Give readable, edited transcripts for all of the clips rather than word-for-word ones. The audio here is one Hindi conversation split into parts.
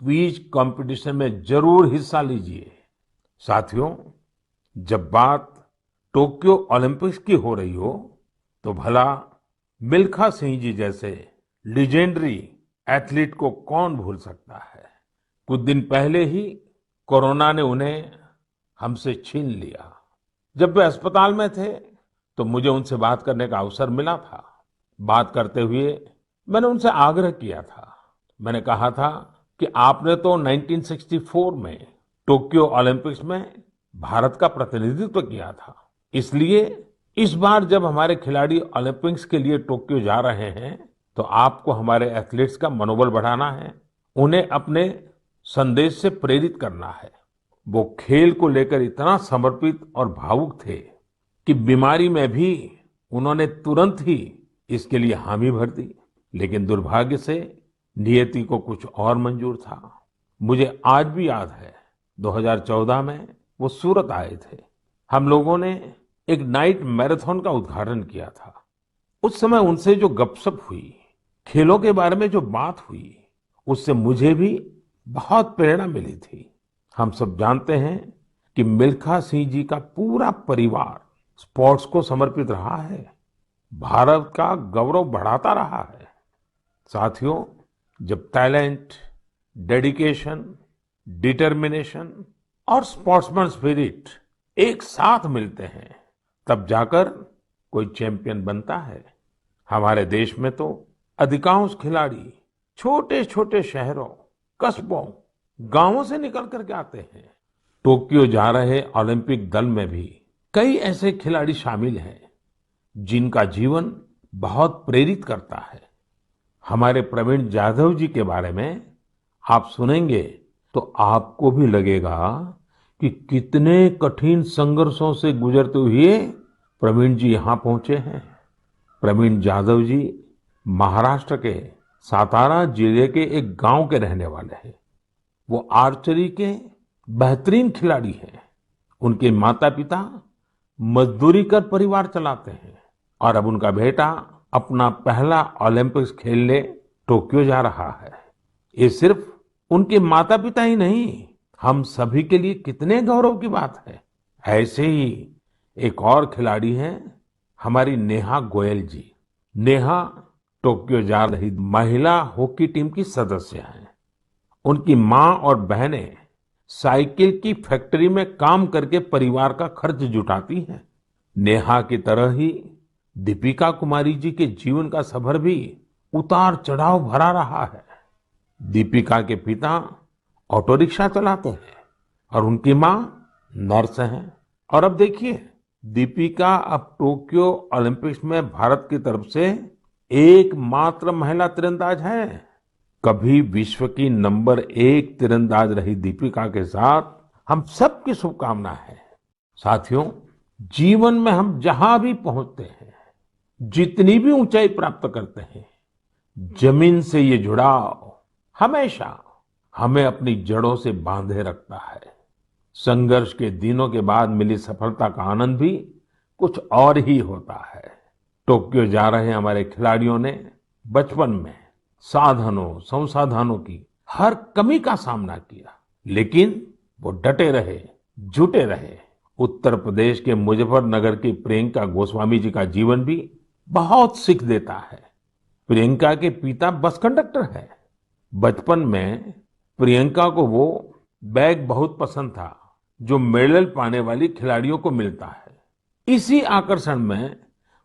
क्विज कंपटीशन में जरूर हिस्सा लीजिए। साथियों, जब बात टोक्यो ओलंपिक्स की हो रही हो तो भला मिल्खा सिंह जी जैसे लीजेंडरी एथलीट को कौन भूल सकता है। कुछ दिन पहले ही कोरोना ने उन्हें हमसे छीन लिया। जब वे अस्पताल में थे तो मुझे उनसे बात करने का अवसर मिला था। बात करते हुए मैंने उनसे आग्रह किया था। मैंने कहा था कि आपने तो 1964 में टोक्यो ओलंपिक्स में भारत का प्रतिनिधित्व किया था, इसलिए इस बार जब हमारे खिलाड़ी ओलंपिक्स के लिए टोक्यो जा रहे हैं तो आपको हमारे एथलीट्स का मनोबल बढ़ाना है, उन्हें अपने संदेश से प्रेरित करना है। वो खेल को लेकर इतना समर्पित और भावुक थे कि बीमारी में भी उन्होंने तुरंत ही इसके लिए हामी भर दी। लेकिन दुर्भाग्य से नियति को कुछ और मंजूर था। मुझे आज भी याद है 2014 में वो सूरत आए थे। हम लोगों ने एक नाइट मैराथन का उद्घाटन किया था। उस समय उनसे जो गपशप हुई, खेलों के बारे में जो बात हुई, उससे मुझे भी बहुत प्रेरणा मिली थी। हम सब जानते हैं कि मिल्खा सिंह जी का पूरा परिवार स्पोर्ट्स को समर्पित रहा है, भारत का गौरव बढ़ाता रहा है। साथियों, जब टैलेंट, डेडिकेशन, डिटर्मिनेशन और स्पोर्ट्समैन स्पिरिट एक साथ मिलते हैं तब जाकर कोई चैंपियन बनता है। हमारे देश में तो अधिकांश खिलाड़ी छोटे छोटे शहरों, कस्बों, गांवों से निकल करके आते हैं। टोक्यो जा रहे ओलंपिक दल में भी कई ऐसे खिलाड़ी शामिल हैं जिनका जीवन बहुत प्रेरित करता है। हमारे प्रवीण जाधव जी के बारे में आप सुनेंगे तो आपको भी लगेगा कि कितने कठिन संघर्षों से गुजरते हुए प्रवीण जी यहाँ पहुंचे हैं। प्रवीण जाधव जी महाराष्ट्र के सातारा जिले के एक गांव के रहने वाले हैं। वो आर्चरी के बेहतरीन खिलाड़ी हैं। उनके माता पिता मजदूरी कर परिवार चलाते हैं और अब उनका बेटा अपना पहला ओलंपिक्स खेलने टोक्यो जा रहा है। ये सिर्फ उनके माता पिता ही नहीं, हम सभी के लिए कितने गौरव की बात है। ऐसे ही एक और खिलाड़ी हैं हमारी नेहा गोयल जी। नेहा टोक्यो जा रही महिला हॉकी टीम की सदस्य हैं। उनकी माँ और बहनें साइकिल की फैक्ट्री में काम करके परिवार का खर्च जुटाती हैं। नेहा की तरह ही दीपिका कुमारी जी के जीवन का सफर भी उतार चढ़ाव भरा रहा है। दीपिका के पिता ऑटो रिक्शा चलाते हैं और उनकी माँ नर्स हैं। और अब देखिए, दीपिका अब टोक्यो ओलंपिक्स में भारत की तरफ से एकमात्र महिला तीरंदाज है। कभी विश्व की नंबर 1 तीरंदाज रही दीपिका के साथ हम सबकी शुभकामना है। साथियों, जीवन में हम जहां भी पहुंचते हैं, जितनी भी ऊंचाई प्राप्त करते हैं, जमीन से ये जुड़ाव हमेशा हमें अपनी जड़ों से बांधे रखता है। संघर्ष के दिनों के बाद मिली सफलता का आनंद भी कुछ और ही होता है। टोक्यो जा रहे हमारे खिलाड़ियों ने बचपन में साधनों, संसाधनों की हर कमी का सामना किया, लेकिन वो डटे रहे, जुटे रहे। उत्तर प्रदेश के मुजफ्फरनगर की प्रियंका गोस्वामी जी का जीवन भी बहुत सीख देता है। प्रियंका के पिता बस कंडक्टर है। बचपन में प्रियंका को वो बैग बहुत पसंद था जो मेडल पाने वाली खिलाड़ियों को मिलता है। इसी आकर्षण में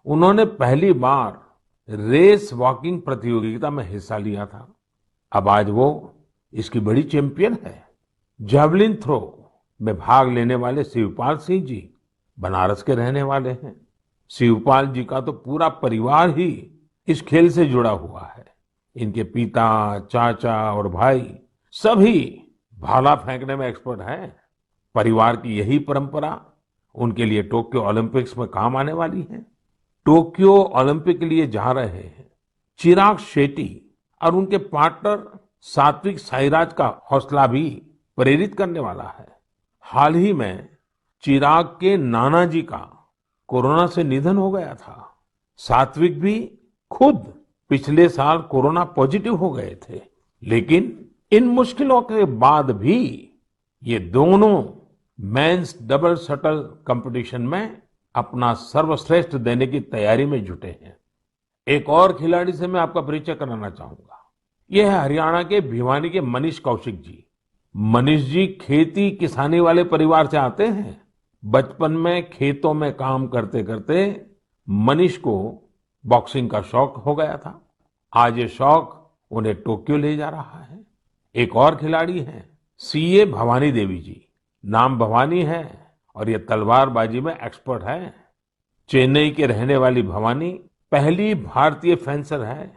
उन्होंने पहली बार रेस वॉकिंग प्रतियोगिता में हिस्सा लिया था। अब आज वो इसकी बड़ी चैंपियन है। जैवलिन थ्रो में भाग लेने वाले शिवपाल सिंह जी बनारस के रहने वाले हैं। शिवपाल जी का तो पूरा परिवार ही इस खेल से जुड़ा हुआ है। इनके पिता, चाचा और भाई सभी भाला फेंकने में एक्सपर्ट हैं। परिवार की यही परंपरा उनके लिए टोक्यो ओलंपिक्स में काम आने वाली है। टोक्यो ओलंपिक के लिए जा रहे हैं चिराग शेट्टी और उनके पार्टनर सात्विक साईराज का हौसला भी प्रेरित करने वाला है। हाल ही में चिराग के नाना जी का कोरोना से निधन हो गया था। सात्विक भी खुद पिछले साल कोरोना पॉजिटिव हो गए थे, लेकिन इन मुश्किलों के बाद भी ये दोनों मेंस डबल शटल कंपटीशन में अपना सर्वश्रेष्ठ देने की तैयारी में जुटे हैं। एक और खिलाड़ी से मैं आपका परिचय कराना चाहूंगा। ये है हरियाणा के भिवानी के मनीष कौशिक जी। मनीष जी खेती किसानी वाले परिवार से आते हैं। बचपन में खेतों में काम करते करते मनीष को बॉक्सिंग का शौक हो गया था। आज ये शौक उन्हें टोक्यो ले जा रहा है। एक और खिलाड़ी हैं सीए भवानी देवी जी। नाम भवानी है और ये तलवारबाजी में एक्सपर्ट है। चेन्नई के रहने वाली भवानी पहली भारतीय फेंसर है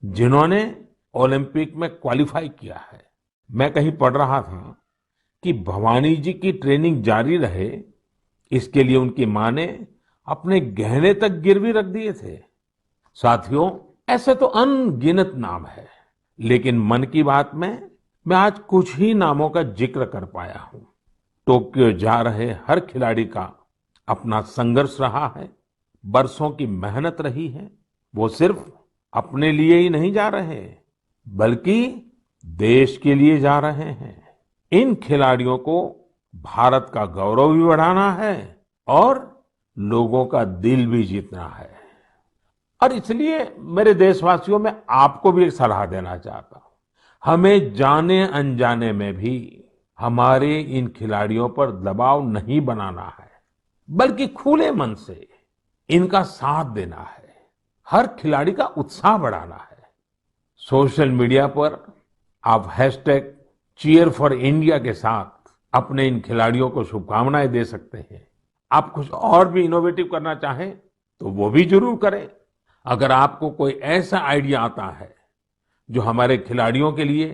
जिन्होंने ओलंपिक में क्वालिफाई किया है। मैं कहीं पढ़ रहा था कि भवानी जी की ट्रेनिंग जारी रहे, इसके लिए उनकी मां ने अपने गहने तक गिरवी रख दिए थे। साथियों, ऐसे तो अनगिनत नाम है, लेकिन मन की बात में मैं आज कुछ ही नामों का जिक्र कर पाया हूं। टोक्यो जा रहे हर खिलाड़ी का अपना संघर्ष रहा है, बरसों की मेहनत रही है। वो सिर्फ अपने लिए ही नहीं जा रहे, बल्कि देश के लिए जा रहे हैं। इन खिलाड़ियों को भारत का गौरव भी बढ़ाना है और लोगों का दिल भी जीतना है। और इसलिए मेरे देशवासियों, में आपको भी एक सलाह देना चाहता हूं। हमें जाने अनजाने में भी हमारे इन खिलाड़ियों पर दबाव नहीं बनाना है, बल्कि खुले मन से इनका साथ देना है। हर खिलाड़ी का उत्साह बढ़ाना है। सोशल मीडिया पर आप हैशटैग चीयर फॉर इंडिया के साथ अपने इन खिलाड़ियों को शुभकामनाएं दे सकते हैं। आप कुछ और भी इनोवेटिव करना चाहें तो वो भी जरूर करें। अगर आपको कोई ऐसा आइडिया आता है जो हमारे खिलाड़ियों के लिए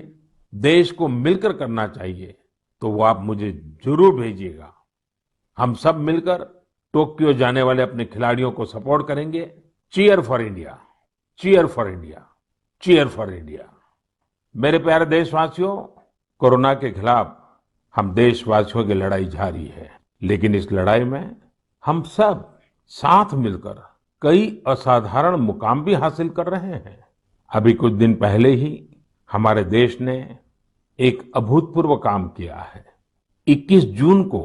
देश को मिलकर करना चाहिए, तो वो आप मुझे जरूर भेजिएगा। हम सब मिलकर टोक्यो जाने वाले अपने खिलाड़ियों को सपोर्ट करेंगे। Cheer for India, cheer for India, cheer for India. मेरे प्यारे देशवासियों, कोरोना के खिलाफ हम देशवासियों की लड़ाई जारी है, लेकिन इस लड़ाई में हम सब साथ मिलकर कई असाधारण मुकाम भी हासिल कर रहे हैं। अभी कुछ दिन पहले ही हमारे देश ने एक अभूतपूर्व काम किया है। 21 जून को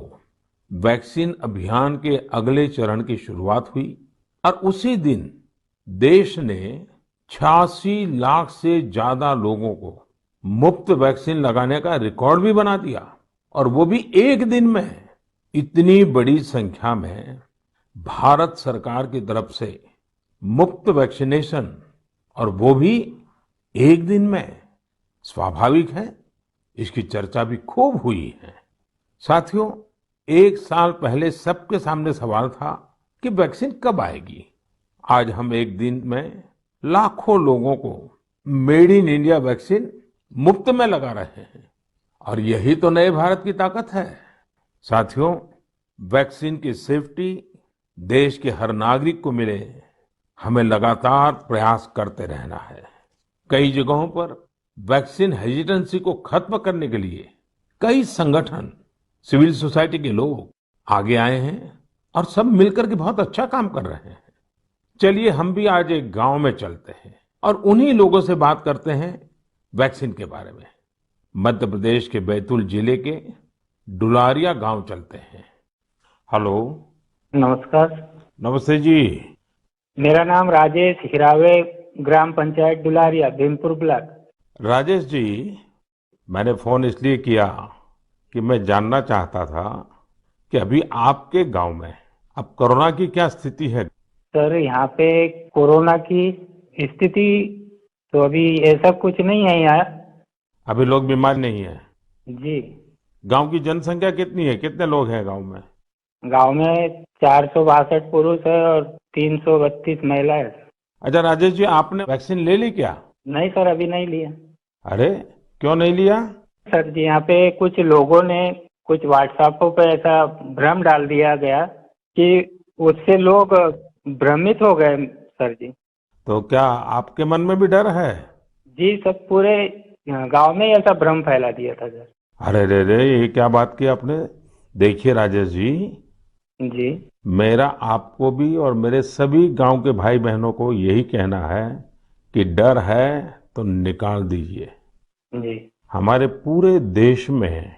वैक्सीन अभियान के अगले चरण की शुरुआत हुई और उसी दिन देश ने 86 लाख से ज्यादा लोगों को मुफ्त वैक्सीन लगाने का रिकॉर्ड भी बना दिया, और वो भी एक दिन में। इतनी बड़ी संख्या में भारत सरकार की तरफ से मुफ्त वैक्सीनेशन, और वो भी एक दिन में, स्वाभाविक है इसकी चर्चा भी खूब हुई है। साथियों, एक साल पहले सबके सामने सवाल था कि वैक्सीन कब आएगी। आज हम एक दिन में लाखों लोगों को मेड इन इंडिया वैक्सीन मुफ्त में लगा रहे हैं, और यही तो नए भारत की ताकत है। साथियों, वैक्सीन की सेफ्टी देश के हर नागरिक को मिले, हमें लगातार प्रयास करते रहना है। कई जगहों पर वैक्सीन हेजिटेंसी को खत्म करने के लिए कई संगठन, सिविल सोसाइटी के लोग आगे आए हैं और सब मिलकर के बहुत अच्छा काम कर रहे हैं। चलिए हम भी आज एक गांव में चलते हैं और उन्हीं लोगों से बात करते हैं वैक्सीन के बारे में। मध्य प्रदेश के बैतूल जिले के डुलारिया गांव चलते हैं। हेलो, नमस्कार। नमस्ते जी। मेरा नाम राजेश हिरावे, ग्राम पंचायत डुलारिया, भीमपुर ब्लॉक। राजेश जी, मैंने फोन इसलिए किया कि मैं जानना चाहता था कि अभी आपके गांव में अब कोरोना की क्या स्थिति है। सर, यहाँ पे कोरोना की स्थिति तो अभी ऐसा कुछ नहीं है यहाँ। अभी लोग बीमार नहीं है। जी। गांव की जनसंख्या कितनी है, कितने लोग हैं गांव में? गांव में 462 पुरुष है और 332 महिलाएं। अच्छा राजेश जी, आपने वैक्सीन ले ली क्या? नहीं सर, अभी नहीं लिया। अरे क्यों नहीं लिया? सर जी, यहाँ पे कुछ लोगों ने कुछ व्हाट्सएप पे ऐसा भ्रम डाल दिया गया कि उससे लोग भ्रमित हो गए सर जी। तो क्या आपके मन में भी डर है? जी, सब पूरे गांव में ऐसा भ्रम फैला दिया था सर। अरे रे रे, ये क्या बात की आपने। देखिए राजेश जी, मेरा आपको भी और मेरे सभी गांव के भाई बहनों को यही कहना है कि डर है तो निकाल दीजिए। जी। हमारे पूरे देश में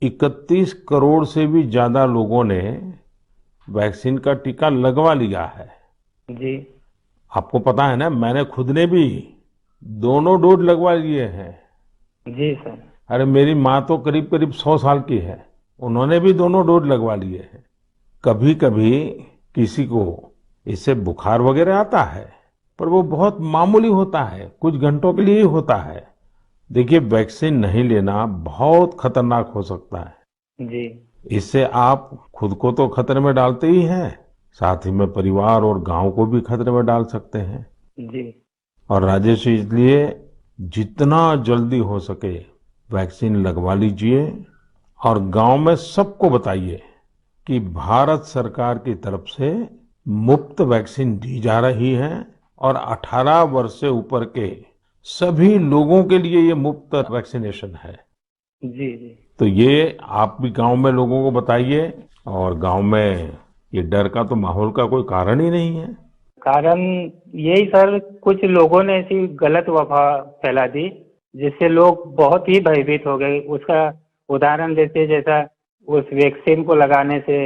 31 करोड़ से भी ज्यादा लोगों ने वैक्सीन का टीका लगवा लिया है। जी। आपको पता है ना, मैंने खुद ने भी दोनों डोज लगवा लिए हैं। जी सर। अरे मेरी माँ तो करीब करीब 100 साल की है, उन्होंने भी दोनों डोज लगवा लिए हैं। कभी कभी किसी को इससे बुखार वगैरह आता है, पर वो बहुत मामूली होता है, कुछ घंटों के लिए ही होता है। देखिए, वैक्सीन नहीं लेना बहुत खतरनाक हो सकता है। जी। इससे आप खुद को तो खतरे में डालते ही हैं, साथ ही में परिवार और गांव को भी खतरे में डाल सकते हैं। जी। और राजेश जी, इसलिए जितना जल्दी हो सके वैक्सीन लगवा लीजिए और गांव में सबको बताइए कि भारत सरकार की तरफ से मुफ्त वैक्सीन दी जा रही है और 18 वर्ष से ऊपर के सभी लोगों के लिए ये मुफ्त वैक्सीनेशन है। जी। जी। तो ये आप भी गांव में लोगों को बताइए, और गांव में ये डर का तो माहौल का कोई कारण ही नहीं है। कारण यही सर, कुछ लोगों ने ऐसी गलत अफवाह फैला दी जिससे लोग बहुत ही भयभीत हो गए। उसका उदाहरण देते, जैसा उस वैक्सीन को लगाने से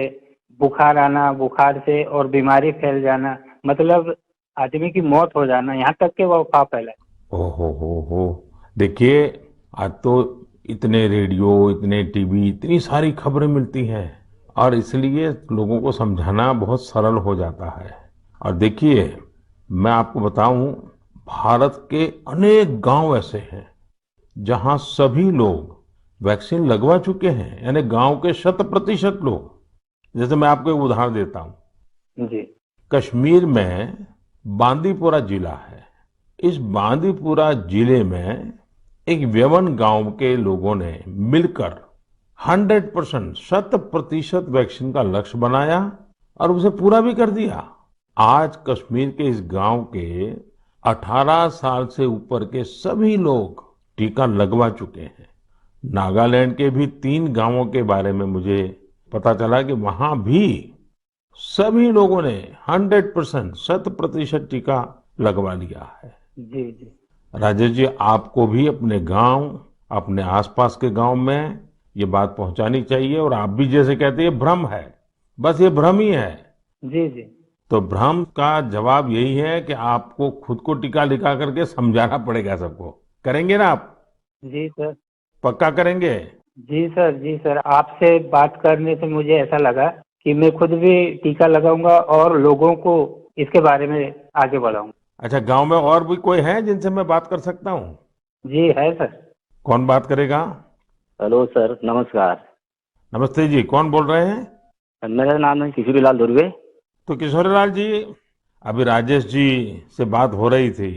बुखार आना, बुखार से और बीमारी फैल जाना, मतलब आदमी की मौत हो जाना, यहाँ तक के वो अफवाह फैला। हो, देखिए, आज तो इतने रेडियो, इतने टीवी, इतनी सारी खबरें मिलती हैं, और इसलिए लोगों को समझाना बहुत सरल हो जाता है। और देखिए, मैं आपको बताऊं, भारत के अनेक गांव ऐसे हैं जहां सभी लोग वैक्सीन लगवा चुके हैं, यानी गांव के 100% लोग। जैसे मैं आपको एक उदाहरण देता हूं। जी। कश्मीर में बांदीपुरा जिला है। इस बांदीपुरा जिले में एक व्यवन गांव के लोगों ने मिलकर 100%, 100% वैक्सीन का लक्ष्य बनाया और उसे पूरा भी कर दिया। आज कश्मीर के इस गांव के 18 साल से ऊपर के सभी लोग टीका लगवा चुके हैं। नागालैंड के भी 3 गांवों के बारे में मुझे पता चला कि वहां भी सभी लोगों ने 100%, 100% टीका लगवा लिया है। जी। जी। राजेश जी, आपको भी अपने गांव, अपने आसपास के गांव में ये बात पहुंचानी चाहिए। और आप भी जैसे कहते हैं, ये भ्रम है, बस ये भ्रम ही है। जी। जी। तो भ्रम का जवाब यही है कि आपको खुद को टीका लिखा करके समझाना पड़ेगा सबको। करेंगे ना आप? जी सर। पक्का करेंगे? जी सर। जी सर, आपसे बात करने से मुझे ऐसा लगा कि मैं खुद भी टीका लगाऊंगा और लोगों को इसके बारे में आगे बढ़ाऊंगा। अच्छा, गांव में और भी कोई है जिनसे मैं बात कर सकता हूँ? जी है सर। कौन बात करेगा? हेलो सर, नमस्कार। नमस्ते जी, कौन बोल रहे हैं? मेरा नाम है किशोरीलाल धुर्वे। तो किशोरीलाल जी, अभी राजेश जी से बात हो रही थी,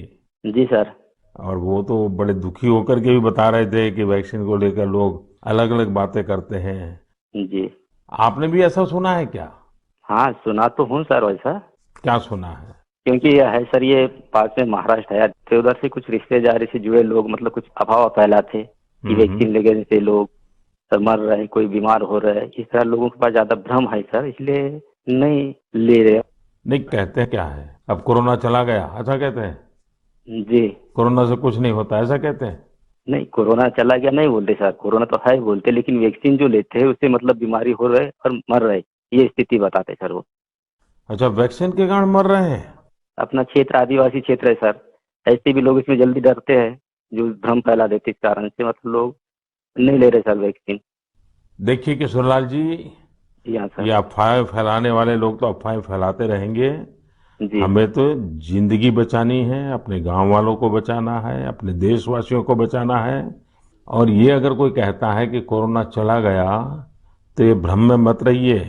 जी सर। और वो तो बड़े दुखी होकर के भी बता रहे थे कि वैक्सीन को लेकर लोग अलग अलग बातें करते हैं। जी। आपने भी ऐसा सुना है क्या? हाँ, सुना तो हूँ सर वैसा। क्या सुना है? क्योंकि यह है सर, ये पास में महाराष्ट्र है, तो उधर से कुछ रिश्तेदारी से जुड़े लोग मतलब कुछ अफवाह फैलाते कि वैक्सीन लेने से लोग सर मर रहे हैं, कोई बीमार हो रहा है। इस तरह लोगों के पास ज्यादा भ्रम है सर, इसलिए नहीं ले रहे। नहीं, कहते हैं क्या है, अब कोरोना चला गया, ऐसा कहते हैं? जी। कोरोना से कुछ नहीं होता, ऐसा कहते हैं? नहीं, कोरोना चला गया नहीं बोलते सर, कोरोना तो है बोलते, लेकिन वैक्सीन जो लेते हैं उससे मतलब बीमारी हो रहे और मर रहे, ये स्थिति बताते सर वो। अच्छा, वैक्सीन के कारण मर रहे हैं? अपना क्षेत्र आदिवासी क्षेत्र है सर, ऐसे भी लोग इसमें जल्दी डरते हैं, जो भ्रम फैला देते, इस कारण से मतलब लोग नहीं ले रहे सर वैक्सीन। देखिए किशोरलाल जी, जी हाँ ये सर। अफवाहें फैलाने वाले लोग तो अफवाहें फैलाते रहेंगे। जी। हमें तो जिंदगी बचानी है, अपने गांव वालों को बचाना है, अपने देशवासियों को बचाना है। और ये अगर कोई कहता है कि कोरोना चला गया, तो ये भ्रम में मत रहिए।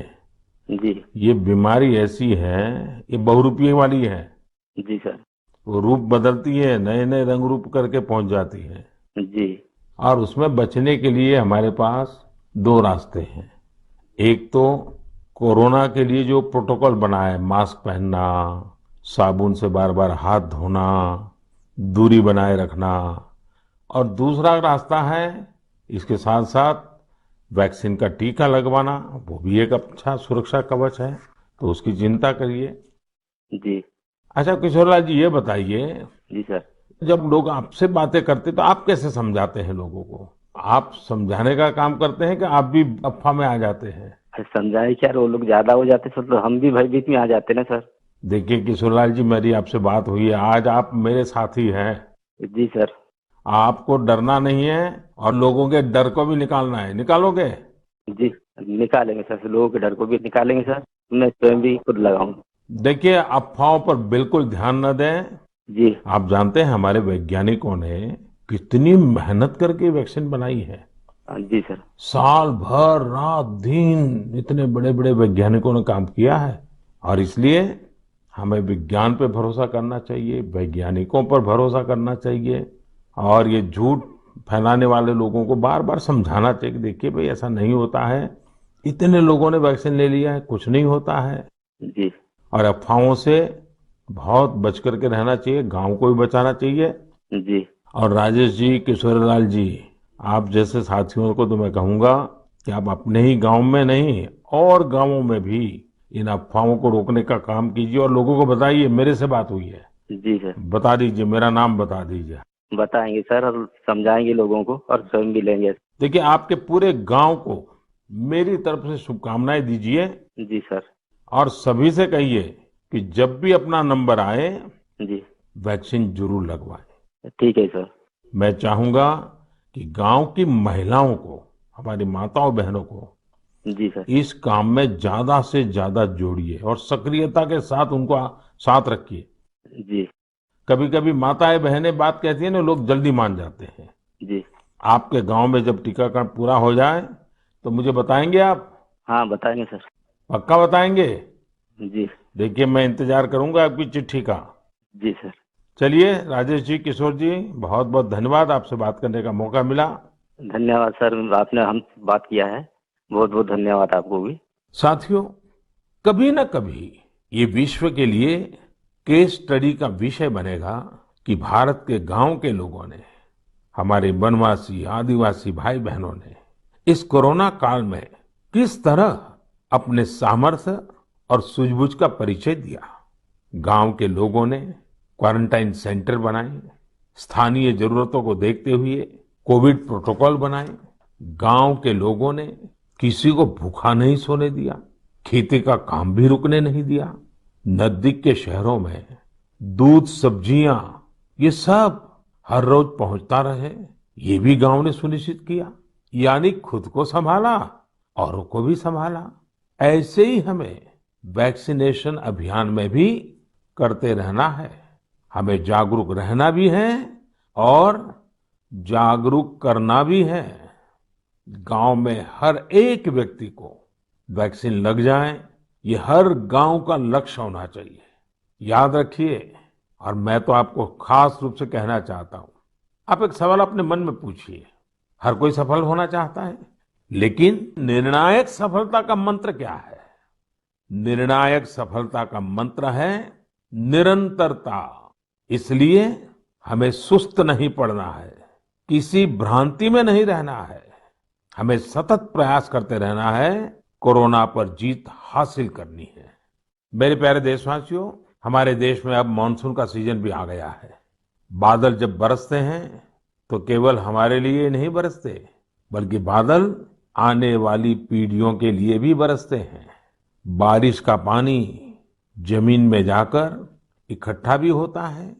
जी। ये बीमारी ऐसी है, ये बहुरूपिये वाली है। जी सर। वो रूप बदलती है, नए नए रंग रूप करके पहुंच जाती है। जी। और उसमें बचने के लिए हमारे पास 2 रास्ते हैं। एक तो कोरोना के लिए जो प्रोटोकॉल बना है, मास्क पहनना, साबुन से बार बार हाथ धोना, दूरी बनाए रखना। और दूसरा रास्ता है, इसके साथ साथ वैक्सीन का टीका लगवाना, वो भी एक अच्छा सुरक्षा कवच है, तो उसकी चिंता करिए। जी। अच्छा किशोरलाल जी, ये बताइए, जी सर। जब लोग आपसे बातें करते तो आप कैसे समझाते हैं लोगों को? आप समझाने का काम करते हैं कि आप भी अफवाह में आ जाते हैं? समझाए क्या, वो लोग ज्यादा हो जाते सर तो हम भी भयभीत में आ जाते ना सर। देखिए किशोरलाल जी, मेरी आपसे बात हुई है, आज आप मेरे साथी हैं। जी सर। आपको डरना नहीं है और लोगों के डर को भी निकालना है। निकालोगे? जी निकालेंगे सर, लोगों के डर को भी निकालेंगे सर। मैं स्वयं भी खुद लगाऊंगा। देखिए, अफवाहों पर बिल्कुल ध्यान न दें। जी। आप जानते हैं हमारे वैज्ञानिकों ने कितनी मेहनत करके वैक्सीन बनाई है। जी सर। साल भर रात दिन इतने बड़े बड़े वैज्ञानिकों ने काम किया है। और इसलिए हमें विज्ञान पे भरोसा करना चाहिए, वैज्ञानिकों पर भरोसा करना चाहिए। और ये झूठ फैलाने वाले लोगों को बार बार समझाना चाहिए कि देखिए भाई, ऐसा नहीं होता है। इतने लोगों ने वैक्सीन ले लिया है, कुछ नहीं होता है। जी। और अफवाहों से बहुत बच करके रहना चाहिए, गांव को भी बचाना चाहिए। जी। और राजेश जी, किशोरीलाल जी, आप जैसे साथियों को तो मैं कहूंगा कि आप अपने ही गांव में नहीं और गांवों में भी इन अफवाहों को रोकने का काम कीजिए और लोगों को बताइए मेरे से बात हुई है। जी सर। बता दीजिए, मेरा नाम बता दीजिए। बताएंगे सर और समझाएंगे लोगों को और स्वयं भी लेंगे। देखिए, आपके पूरे गांव को मेरी तरफ से शुभकामनाएं दीजिए। जी सर। और सभी से कहिए कि जब भी अपना नंबर आए, जी। वैक्सीन जरूर लगवाएं। ठीक है सर। मैं चाहूंगा कि गांव की महिलाओं को, हमारी माताओं बहनों को जी सर। इस काम में ज्यादा से ज्यादा जोड़िए और सक्रियता के साथ उनको साथ रखिए। जी। कभी कभी माताएं बहनें बात कहती है ना, लोग जल्दी मान जाते हैं। जी। आपके गांव में जब टीकाकरण पूरा हो जाए तो मुझे बताएंगे आप? हाँ बताएंगे सर। पक्का बताएंगे? जी। देखिए, मैं इंतजार करूंगा आपकी चिट्ठी का। जी सर। चलिए राजेश जी, किशोर जी, बहुत बहुत धन्यवाद, आपसे बात करने का मौका मिला। धन्यवाद सर, आपने हम बात किया है। बहुत बहुत धन्यवाद आपको भी। साथियों, कभी न कभी ये विश्व के लिए केस स्टडी का विषय बनेगा कि भारत के गांव के लोगों ने, हमारे वनवासी आदिवासी भाई बहनों ने इस कोरोना काल में किस तरह अपने सामर्थ्य और सूझबूझ का परिचय दिया। गांव के लोगों ने क्वारंटाइन सेंटर बनाए, स्थानीय जरूरतों को देखते हुए कोविड प्रोटोकॉल बनाए। गांव के लोगों ने किसी को भूखा नहीं सोने दिया, खेती का काम भी रुकने नहीं दिया। नजदीक के शहरों में दूध, सब्जियां, ये सब हर रोज पहुंचता रहे, ये भी गांव ने सुनिश्चित किया। यानी खुद को संभाला, औरों को भी संभाला। ऐसे ही हमें वैक्सीनेशन अभियान में भी करते रहना है। हमें जागरूक रहना भी है और जागरूक करना भी है। गांव में हर एक व्यक्ति को वैक्सीन लग जाए, ये हर गांव का लक्ष्य होना चाहिए। याद रखिए, और मैं तो आपको खास रूप से कहना चाहता हूं, आप एक सवाल अपने मन में पूछिए। हर कोई सफल होना चाहता है, लेकिन निर्णायक सफलता का मंत्र क्या है? निर्णायक सफलता का मंत्र है निरंतरता। इसलिए हमें सुस्त नहीं पड़ना है, किसी भ्रांति में नहीं रहना है। हमें सतत प्रयास करते रहना है, कोरोना पर जीत हासिल करनी है। मेरे प्यारे देशवासियों, हमारे देश में अब मानसून का सीजन भी आ गया है। बादल जब बरसते हैं तो केवल हमारे लिए नहीं बरसते, बल्कि बादल आने वाली पीढ़ियों के लिए भी बरसते हैं। बारिश का पानी जमीन में जाकर इकट्ठा भी होता है,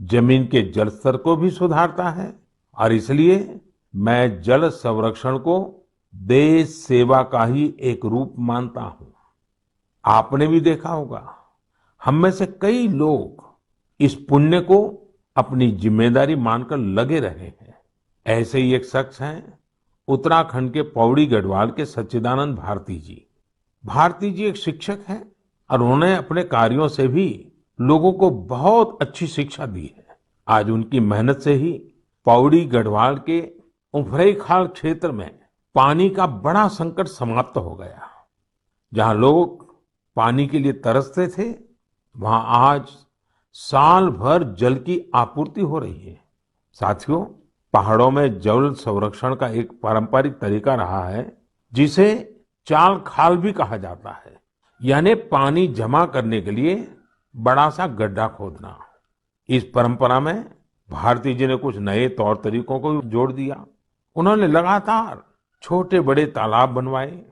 जमीन के जल स्तर को भी सुधारता है। और इसलिए मैं जल संरक्षण को देश सेवा का ही एक रूप मानता हूं। आपने भी देखा होगा, हम में से कई लोग इस पुण्य को अपनी जिम्मेदारी मानकर लगे रहे हैं। ऐसे ही एक शख्स हैं उत्तराखंड के पौड़ी गढ़वाल के सच्चिदानंद भारती जी। भारती जी एक शिक्षक हैं और उन्होंने अपने कार्यों से भी लोगों को बहुत अच्छी शिक्षा दी है। आज उनकी मेहनत से ही पौड़ी गढ़वाल के उफरैंखाल क्षेत्र में पानी का बड़ा संकट समाप्त हो गया। जहां लोग पानी के लिए तरसते थे, वहां आज साल भर जल की आपूर्ति हो रही है। साथियों, पहाड़ों में जल संरक्षण का एक पारंपरिक तरीका रहा है, जिसे चाल खाल भी कहा जाता है। यानी पानी जमा करने के लिए बड़ा सा गड्ढा खोदना। इस परंपरा में भारती जी ने कुछ नए तौर तरीकों को जोड़ दिया। उन्होंने लगातार छोटे बड़े तालाब बनवाए।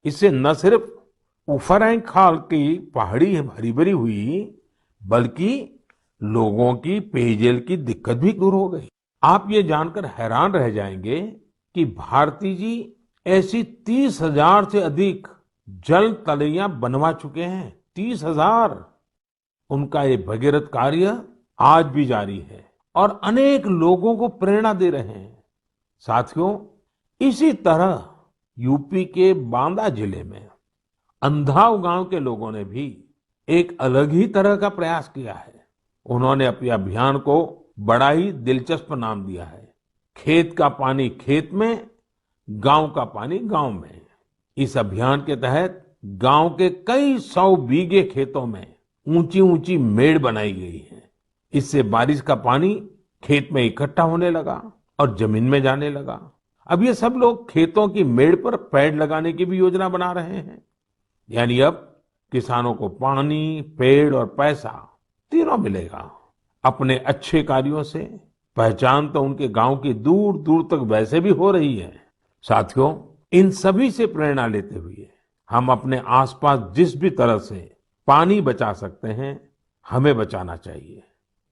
इससे न सिर्फ उफरैंक खाल की पहाड़ी हरी भरी हुई, बल्कि लोगों की पेयजल की दिक्कत भी दूर हो गई। आप ये जानकर हैरान रह जाएंगे कि भारती जी ऐसी 30,000 से अधिक जल तलैया बनवा चुके हैं। 30,000। उनका ये भगीरथ कार्य आज भी जारी है और अनेक लोगों को प्रेरणा दे रहे हैं। साथियों, इसी तरह यूपी के बांदा जिले में अंधाव गांव के लोगों ने भी एक अलग ही तरह का प्रयास किया है। उन्होंने अपने अभियान को बड़ा ही दिलचस्प नाम दिया है, खेत का पानी खेत में, गांव का पानी गांव में। इस अभियान के तहत गांव के कई 100 बीघे खेतों में ऊंची ऊंची मेड़ बनाई गई है। इससे बारिश का पानी खेत में इकट्ठा होने लगा और जमीन में जाने लगा। अब ये सब लोग खेतों की मेड़ पर पेड़ लगाने की भी योजना बना रहे हैं। यानी अब किसानों को पानी, पेड़ और पैसा तीनों मिलेगा। अपने अच्छे कार्यों से पहचान तो उनके गांव की दूर दूर तक वैसे भी हो रही है। साथियों, इन सभी से प्रेरणा लेते हुए हम अपने आसपास जिस भी तरह से पानी बचा सकते हैं, हमें बचाना चाहिए।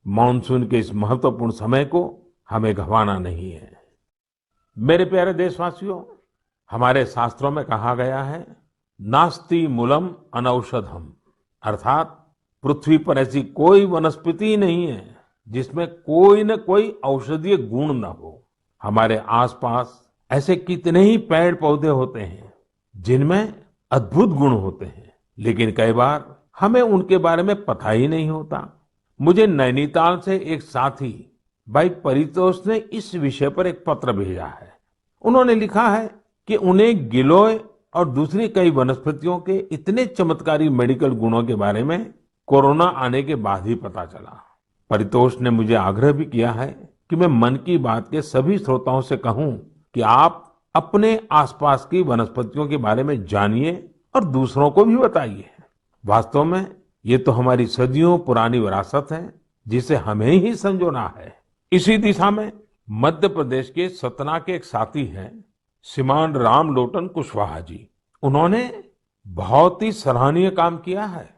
मानसून के इस महत्वपूर्ण समय को हमें गंवाना नहीं है। मेरे प्यारे देशवासियों, हमारे शास्त्रों में कहा गया है, नास्ति मूलम अनौषधम, अर्थात पृथ्वी पर ऐसी कोई वनस्पति ही नहीं है जिसमें कोई न कोई औषधीय गुण न हो। हमारे आसपास ऐसे कितने ही पेड़ पौधे होते हैं जिनमें अद्भुत गुण होते हैं, लेकिन कई बार हमें उनके बारे में पता ही नहीं होता। मुझे नैनीताल से एक साथी भाई परितोष ने इस विषय पर एक पत्र भेजा है। उन्होंने लिखा है कि उन्हें गिलोय और दूसरी कई वनस्पतियों के इतने चमत्कारी मेडिकल गुणों के बारे में कोरोना आने के बाद ही पता चला। परितोष ने मुझे आग्रह भी किया है कि मैं मन की बात के सभी श्रोताओं से कहूं कि आप अपने आसपास की वनस्पतियों के बारे में जानिए और दूसरों को भी बताइए। वास्तव में ये तो हमारी सदियों पुरानी विरासत है जिसे हमें ही संजोना है। इसी दिशा में मध्य प्रदेश के सतना के एक साथी हैं, श्रीमान रामलोटन कुशवाहा जी। उन्होंने बहुत ही सराहनीय काम किया है।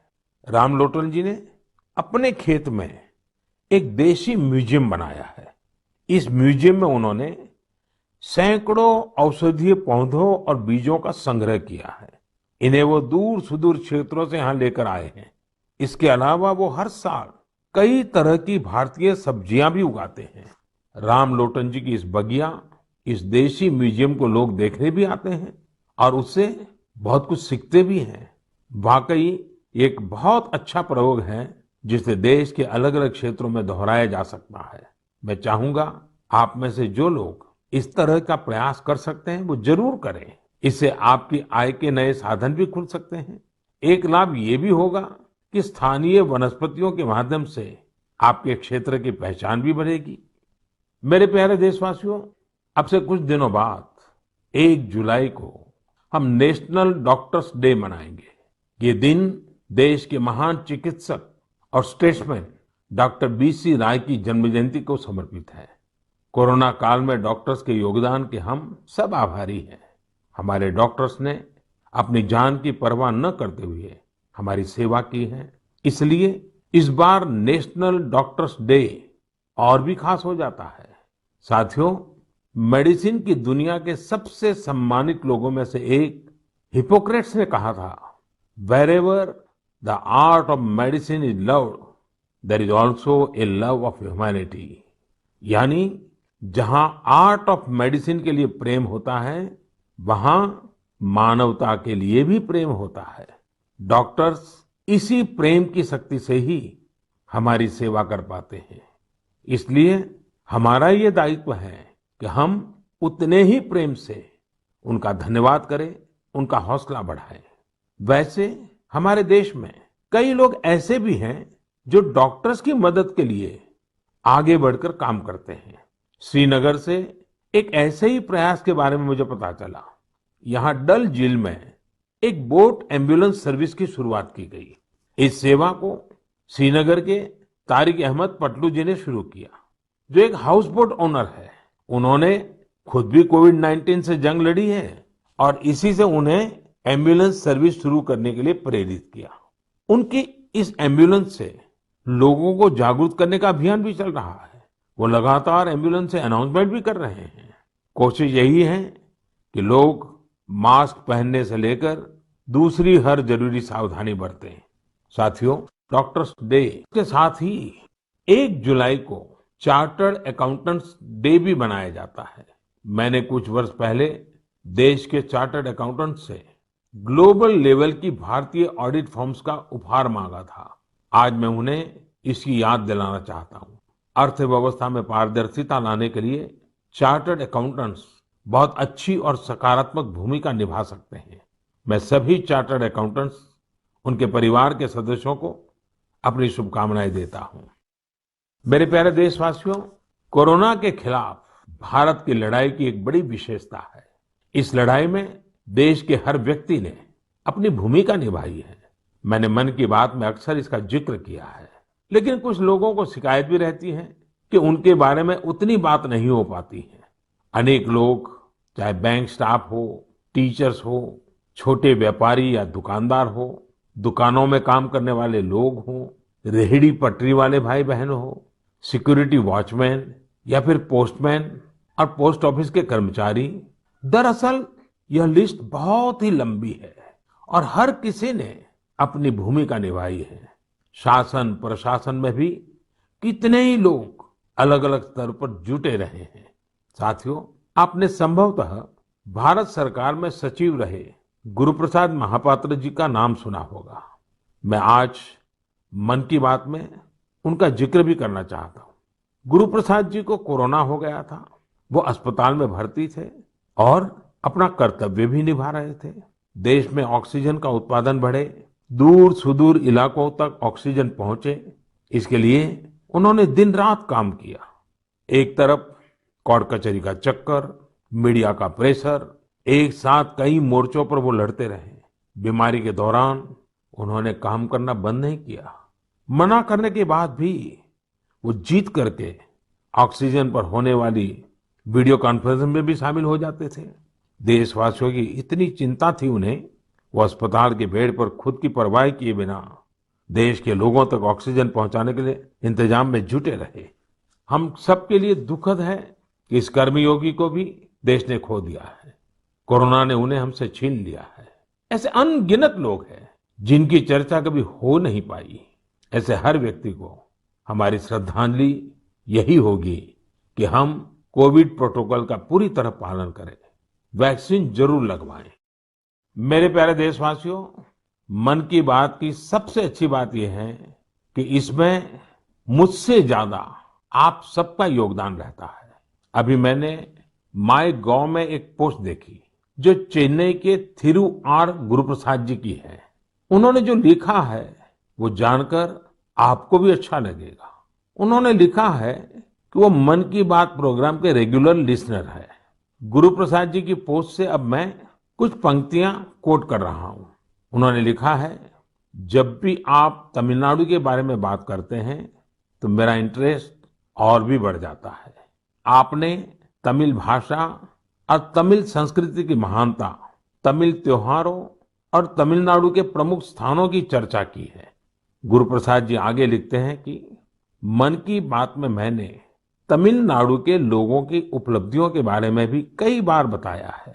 रामलोटन जी ने अपने खेत में एक देशी म्यूजियम बनाया है। इस म्यूजियम में उन्होंने सैकड़ों औषधीय पौधों और बीजों का संग्रह किया है। इन्हें वो दूर सुदूर क्षेत्रों से यहाँ लेकर आए हैं। इसके अलावा वो हर साल कई तरह की भारतीय सब्जियां भी उगाते हैं। रामलोटन जी की इस बगिया, इस देशी म्यूजियम को लोग देखने भी आते हैं और उससे बहुत कुछ सीखते भी हैं। वाकई एक बहुत अच्छा प्रयोग है जिसे देश के अलग अलग क्षेत्रों में दोहराया जा सकता है। मैं चाहूंगा आप में से जो लोग इस तरह का प्रयास कर सकते हैं वो जरूर करें। इससे आपकी आय के नए साधन भी खुल सकते हैं। एक लाभ ये भी होगा कि स्थानीय वनस्पतियों के माध्यम से आपके क्षेत्र की पहचान भी बढ़ेगी। मेरे प्यारे देशवासियों, अब से कुछ दिनों बाद 1 जुलाई को हम नेशनल डॉक्टर्स डे मनाएंगे। ये दिन देश के महान चिकित्सक और स्टेट्समैन डॉक्टर बीसी राय की जन्म जयंती को समर्पित है। कोरोना काल में डॉक्टर्स के योगदान के हम सब आभारी हैं। हमारे डॉक्टर्स ने अपनी जान की परवाह न करते हुए हमारी सेवा की है। इसलिए इस बार नेशनल डॉक्टर्स डे और भी खास हो जाता है। साथियों, मेडिसिन की दुनिया के सबसे सम्मानित लोगों में से एक हिपोक्रेट्स ने कहा था, wherever the art of medicine is loved, there is also a love of humanity। यानी जहां आर्ट ऑफ मेडिसिन के लिए प्रेम होता है, वहां मानवता के लिए भी प्रेम होता है। डॉक्टर्स इसी प्रेम की शक्ति से ही हमारी सेवा कर पाते हैं। इसलिए हमारा ये दायित्व है कि हम उतने ही प्रेम से उनका धन्यवाद करें, उनका हौसला बढ़ाएं। वैसे हमारे देश में कई लोग ऐसे भी हैं जो डॉक्टर्स की मदद के लिए आगे बढ़कर काम करते हैं। श्रीनगर से एक ऐसे ही प्रयास के बारे में मुझे पता चला। यहाँ डल झील में एक बोट एम्बुलेंस सर्विस की शुरुआत की गई। इस सेवा को श्रीनगर के तारिक अहमद पटलू जी ने शुरू किया, जो एक हाउस बोट ओनर है। उन्होंने खुद भी कोविड-19 से जंग लड़ी है और इसी से उन्हें एम्बुलेंस सर्विस शुरू करने के लिए प्रेरित किया। उनकी इस एम्बुलेंस से लोगों को जागरूक करने का अभियान भी चल रहा है। वो लगातार एम्बुलेंस से अनाउंसमेंट भी कर रहे हैं। कोशिश यही है कि लोग मास्क पहनने से लेकर दूसरी हर जरूरी सावधानी बरतें। साथियों, डॉक्टर्स डे के साथ ही 1 जुलाई को चार्टर्ड अकाउंटेंट्स डे भी मनाया जाता है। मैंने कुछ वर्ष पहले देश के चार्टर्ड अकाउंटेंट्स से ग्लोबल लेवल की भारतीय ऑडिट फर्म्स का उपहार मांगा था। आज मैं उन्हें इसकी याद दिलाना चाहता हूँ। अर्थव्यवस्था में पारदर्शिता लाने के लिए चार्टर्ड अकाउंटेंट्स बहुत अच्छी और सकारात्मक भूमिका निभा सकते हैं। मैं सभी चार्टर्ड अकाउंटेंट्स, उनके परिवार के सदस्यों को अपनी शुभकामनाएं देता हूँ। मेरे प्यारे देशवासियों, कोरोना के खिलाफ भारत की लड़ाई की एक बड़ी विशेषता है। इस लड़ाई में देश के हर व्यक्ति ने अपनी भूमिका निभाई है। मैंने मन की बात में अक्सर इसका जिक्र किया है, लेकिन कुछ लोगों को शिकायत भी रहती है कि उनके बारे में उतनी बात नहीं हो पाती है। अनेक लोग, चाहे बैंक स्टाफ हो, टीचर्स हो, छोटे व्यापारी या दुकानदार हो, दुकानों में काम करने वाले लोग हों, रेहड़ी पटरी वाले भाई बहन हो, सिक्योरिटी वॉचमैन या फिर पोस्टमैन और पोस्ट ऑफिस के कर्मचारी, दरअसल यह लिस्ट बहुत ही लंबी है और हर किसी ने अपनी भूमिका निभाई है। शासन प्रशासन में भी कितने ही लोग अलग अलग स्तर पर जुटे रहे हैं। साथियों, आपने संभवतः भारत सरकार में सचिव रहे गुरुप्रसाद महापात्र जी का नाम सुना होगा। मैं आज मन की बात में उनका जिक्र भी करना चाहता हूँ। गुरुप्रसाद जी को कोरोना हो गया था। वो अस्पताल में भर्ती थे और अपना कर्तव्य भी निभा रहे थे। देश में ऑक्सीजन का उत्पादन बढ़े, दूर सुदूर इलाकों तक ऑक्सीजन पहुंचे, इसके लिए उन्होंने दिन रात काम किया। एक तरफ कोर्ट कचहरी का चक्कर, मीडिया का प्रेशर, एक साथ कई मोर्चों पर वो लड़ते रहे। बीमारी के दौरान उन्होंने काम करना बंद नहीं किया। मना करने के बाद भी वो जीत करके ऑक्सीजन पर होने वाली वीडियो कॉन्फ्रेंस में भी शामिल हो जाते थे। देशवासियों की इतनी चिंता थी उन्हें, वो अस्पताल के बेड पर खुद की परवाह किए बिना देश के लोगों तक ऑक्सीजन पहुंचाने के लिए इंतजाम में जुटे रहे। हम सबके लिए दुखद है कि इस कर्मयोगी को भी देश ने खो दिया है। कोरोना ने उन्हें हमसे छीन लिया है। ऐसे अनगिनत लोग हैं जिनकी चर्चा कभी हो नहीं पाई। ऐसे हर व्यक्ति को हमारी श्रद्धांजलि यही होगी कि हम कोविड प्रोटोकॉल का पूरी तरह पालन करें, वैक्सीन जरूर लगवाएं। मेरे प्यारे देशवासियों, मन की बात की सबसे अच्छी बात यह है कि इसमें मुझसे ज्यादा आप सबका योगदान रहता है। अभी मैंने माय गॉव में एक पोस्ट देखी जो चेन्नई के थिरु आर गुरुप्रसाद जी की है। उन्होंने जो लिखा है वो जानकर आपको भी अच्छा लगेगा। उन्होंने लिखा है कि वो मन की बात प्रोग्राम के रेगुलर लिसनर है। गुरुप्रसाद जी की पोस्ट से अब मैं कुछ पंक्तियां कोट कर रहा हूं। उन्होंने लिखा है, जब भी आप तमिलनाडु के बारे में बात करते हैं तो मेरा इंटरेस्ट और भी बढ़ जाता है। आपने तमिल भाषा और तमिल संस्कृति की महानता, तमिल त्योहारों और तमिलनाडु के प्रमुख स्थानों की चर्चा की है। गुरुप्रसाद जी आगे लिखते हैं कि मन की बात में मैंने तमिलनाडु के लोगों की उपलब्धियों के बारे में भी कई बार बताया है।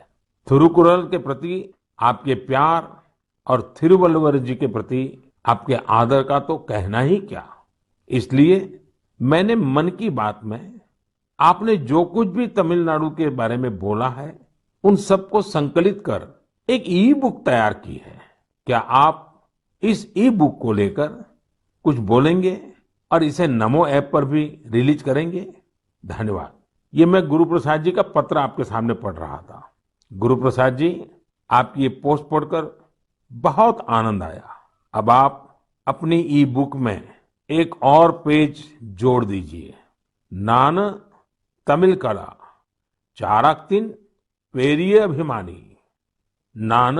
थिरुकुरल के प्रति आपके प्यार और थिरुवल्लुवर जी के प्रति आपके आदर का तो कहना ही क्या। इसलिए मैंने मन की बात में आपने जो कुछ भी तमिलनाडु के बारे में बोला है उन सबको संकलित कर एक ई बुक तैयार की है। क्या आप इस ई बुक को लेकर कुछ बोलेंगे और इसे नमो ऐप पर भी रिलीज करेंगे? धन्यवाद। ये मैं गुरुप्रसाद जी का पत्र आपके सामने पढ़ रहा था। गुरुप्रसाद जी, आपकी ये पोस्ट पढ़कर बहुत आनंद आया। अब आप अपनी ई बुक में एक और पेज जोड़ दीजिए। नान तमिल कला चाराक्तिन पेरिये अभिमानी, नान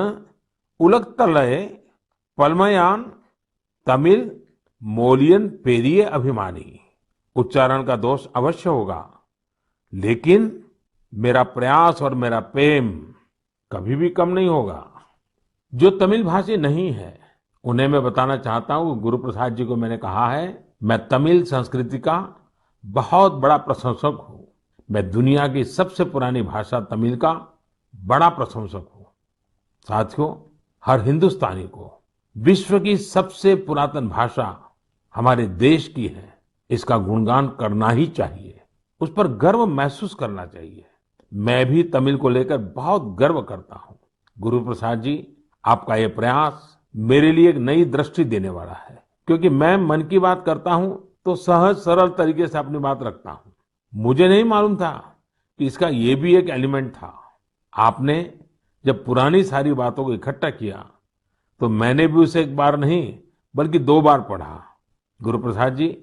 उलगतलय पलमयान तमिल मोलियन पेरिये अभिमानी। उच्चारण का दोष अवश्य होगा, लेकिन मेरा प्रयास और मेरा प्रेम कभी भी कम नहीं होगा। जो तमिल भाषी नहीं है उन्हें मैं बताना चाहता हूँ, गुरु प्रसाद जी को मैंने कहा है, मैं तमिल संस्कृति का बहुत बड़ा प्रशंसक हूँ। मैं दुनिया की सबसे पुरानी भाषा तमिल का बड़ा प्रशंसक हूँ। साथियों, हर हिंदुस्तानी को विश्व की सबसे पुरातन भाषा हमारे देश की है, इसका गुणगान करना ही चाहिए, उस पर गर्व महसूस करना चाहिए। मैं भी तमिल को लेकर बहुत गर्व करता हूँ। गुरु प्रसाद जी, आपका ये प्रयास मेरे लिए एक नई दृष्टि देने वाला है, क्योंकि मैं मन की बात करता हूँ तो सहज सरल तरीके से अपनी बात रखता हूँ। मुझे नहीं मालूम था कि इसका ये भी एक एलिमेंट था। आपने जब पुरानी सारी बातों को इकट्ठा किया तो मैंने भी उसे एक बार नहीं बल्कि 2 बार पढ़ा। गुरु प्रसाद जी,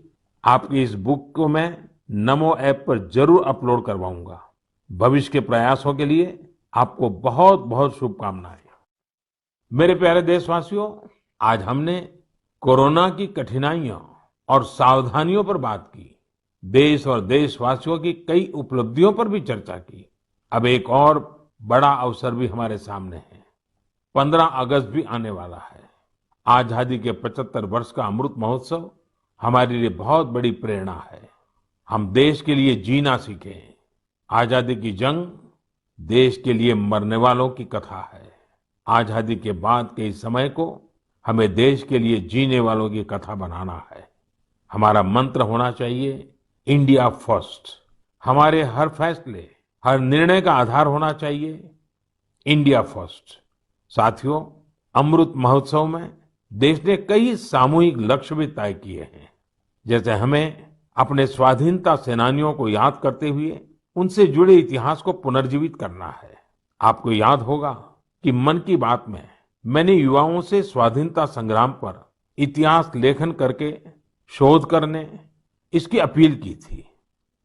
आपकी इस बुक को मैं नमो ऐप पर जरूर अपलोड करवाऊंगा। भविष्य के प्रयासों के लिए आपको बहुत बहुत शुभकामनाएं। मेरे प्यारे देशवासियों, आज हमने कोरोना की कठिनाइयों और सावधानियों पर बात की। देश और देशवासियों की कई उपलब्धियों पर भी चर्चा की। अब एक और बड़ा अवसर भी हमारे सामने है। 15 अगस्त भी आने वाला है। आजादी के 75 वर्ष का अमृत महोत्सव हमारे लिए बहुत बड़ी प्रेरणा है। हम देश के लिए जीना सीखें। आजादी की जंग देश के लिए मरने वालों की कथा है। आजादी के बाद के इस समय को हमें देश के लिए जीने वालों की कथा बनाना है। हमारा मंत्र होना चाहिए इंडिया फर्स्ट। हमारे हर फैसले, हर निर्णय का आधार होना चाहिए इंडिया फर्स्ट। साथियों, अमृत महोत्सव में देश ने कई सामूहिक लक्ष्य भी तय किए हैं। जैसे हमें अपने स्वाधीनता सेनानियों को याद करते हुए उनसे जुड़े इतिहास को पुनर्जीवित करना है। आपको याद होगा कि मन की बात में मैंने युवाओं से स्वाधीनता संग्राम पर इतिहास लेखन करके शोध करने इसकी अपील की थी।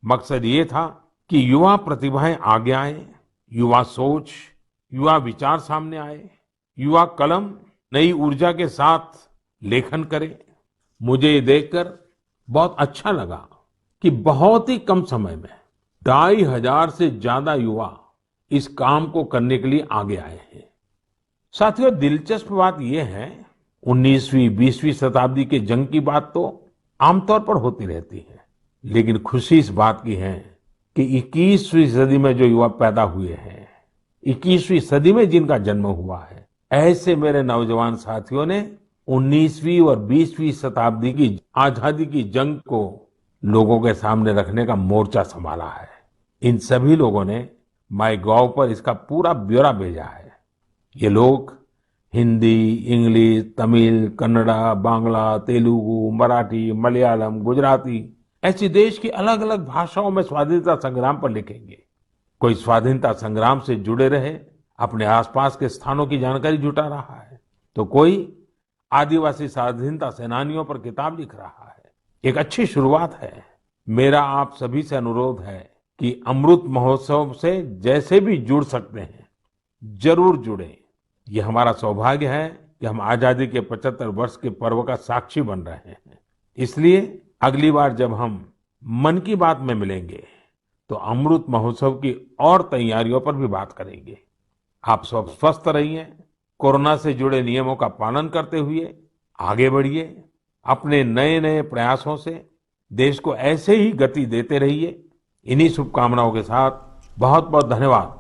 मकसद ये था कि युवा प्रतिभाएं आगे आए, युवा सोच, युवा विचार सामने आए, युवा कलम नई ऊर्जा के साथ लेखन करे। मुझे ये देखकर बहुत अच्छा लगा कि बहुत ही कम समय में 2500 से ज्यादा युवा इस काम को करने के लिए आगे आए हैं। साथियों, दिलचस्प बात यह है, 19वीं 20वीं शताब्दी के जंग की बात तो आमतौर पर होती रहती है, लेकिन खुशी इस बात की है कि 21वीं सदी में जो युवा पैदा हुए हैं, 21वीं सदी में जिनका जन्म हुआ है, ऐसे मेरे नौजवान साथियों ने 19वीं और 20वीं शताब्दी की आजादी की जंग को लोगों के सामने रखने का मोर्चा संभाला है। इन सभी लोगों ने माईगॉव पर इसका पूरा ब्यौरा भेजा है। ये लोग हिंदी, इंग्लिश, तमिल, कन्नड़ा, बांग्ला, तेलुगु, मराठी, मलयालम, गुजराती ऐसी देश की अलग अलग भाषाओं में स्वाधीनता संग्राम पर लिखेंगे। कोई स्वाधीनता संग्राम से जुड़े रहे अपने आसपास के स्थानों की जानकारी जुटा रहा है, तो कोई आदिवासी स्वाधीनता सेनानियों पर किताब लिख रहा है। एक अच्छी शुरुआत है। मेरा आप सभी से अनुरोध है कि अमृत महोत्सव से जैसे भी जुड़ सकते हैं जरूर जुड़ें। ये हमारा सौभाग्य है कि हम आजादी के 75 वर्ष के पर्व का साक्षी बन रहे हैं। इसलिए अगली बार जब हम मन की बात में मिलेंगे तो अमृत महोत्सव की और तैयारियों पर भी बात करेंगे। आप सब स्वस्थ रहिए, कोरोना से जुड़े नियमों का पालन करते हुए आगे बढ़िए। अपने नए नए प्रयासों से देश को ऐसे ही गति देते रहिए। इन्हीं शुभकामनाओं के साथ बहुत बहुत धन्यवाद।